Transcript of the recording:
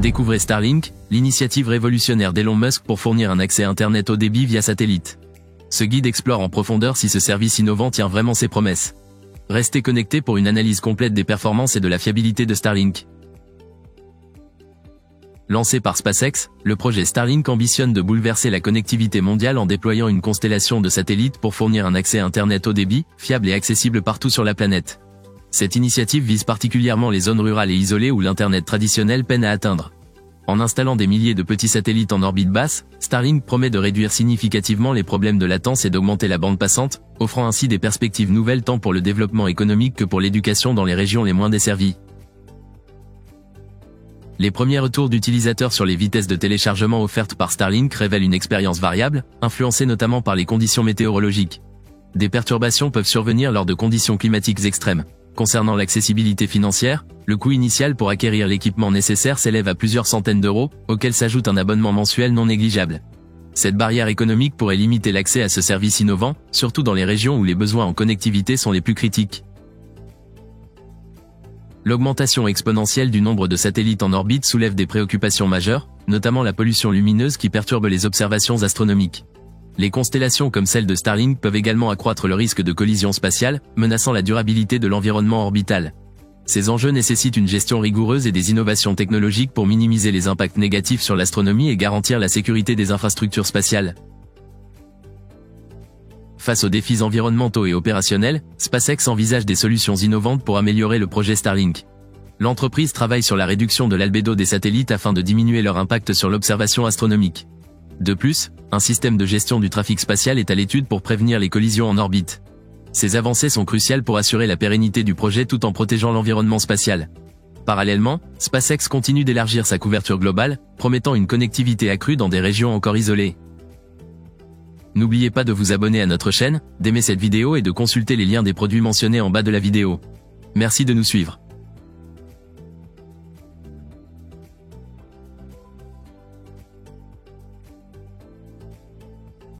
Découvrez Starlink, l'initiative révolutionnaire d'Elon Musk pour fournir un accès Internet haut débit via satellite. Ce guide explore en profondeur si ce service innovant tient vraiment ses promesses. Restez connectés pour une analyse complète des performances et de la fiabilité de Starlink. Lancé par SpaceX, le projet Starlink ambitionne de bouleverser la connectivité mondiale en déployant une constellation de satellites pour fournir un accès Internet haut débit, fiable et accessible partout sur la planète. Cette initiative vise particulièrement les zones rurales et isolées où l'Internet traditionnel peine à atteindre. En installant des milliers de petits satellites en orbite basse, Starlink promet de réduire significativement les problèmes de latence et d'augmenter la bande passante, offrant ainsi des perspectives nouvelles tant pour le développement économique que pour l'éducation dans les régions les moins desservies. Les premiers retours d'utilisateurs sur les vitesses de téléchargement offertes par Starlink révèlent une expérience variable, influencée notamment par les conditions météorologiques. Des perturbations peuvent survenir lors de conditions climatiques extrêmes. Concernant l'accessibilité financière, le coût initial pour acquérir l'équipement nécessaire s'élève à plusieurs centaines d'euros, auquel s'ajoute un abonnement mensuel non négligeable. Cette barrière économique pourrait limiter l'accès à ce service innovant, surtout dans les régions où les besoins en connectivité sont les plus critiques. L'augmentation exponentielle du nombre de satellites en orbite soulève des préoccupations majeures, notamment la pollution lumineuse qui perturbe les observations astronomiques. Les constellations comme celle de Starlink peuvent également accroître le risque de collision spatiale, menaçant la durabilité de l'environnement orbital. Ces enjeux nécessitent une gestion rigoureuse et des innovations technologiques pour minimiser les impacts négatifs sur l'astronomie et garantir la sécurité des infrastructures spatiales. Face aux défis environnementaux et opérationnels, SpaceX envisage des solutions innovantes pour améliorer le projet Starlink. L'entreprise travaille sur la réduction de l'albédo des satellites afin de diminuer leur impact sur l'observation astronomique. De plus, un système de gestion du trafic spatial est à l'étude pour prévenir les collisions en orbite. Ces avancées sont cruciales pour assurer la pérennité du projet tout en protégeant l'environnement spatial. Parallèlement, SpaceX continue d'élargir sa couverture globale, promettant une connectivité accrue dans des régions encore isolées. N'oubliez pas de vous abonner à notre chaîne, d'aimer cette vidéo et de consulter les liens des produits mentionnés en bas de la vidéo. Merci de nous suivre.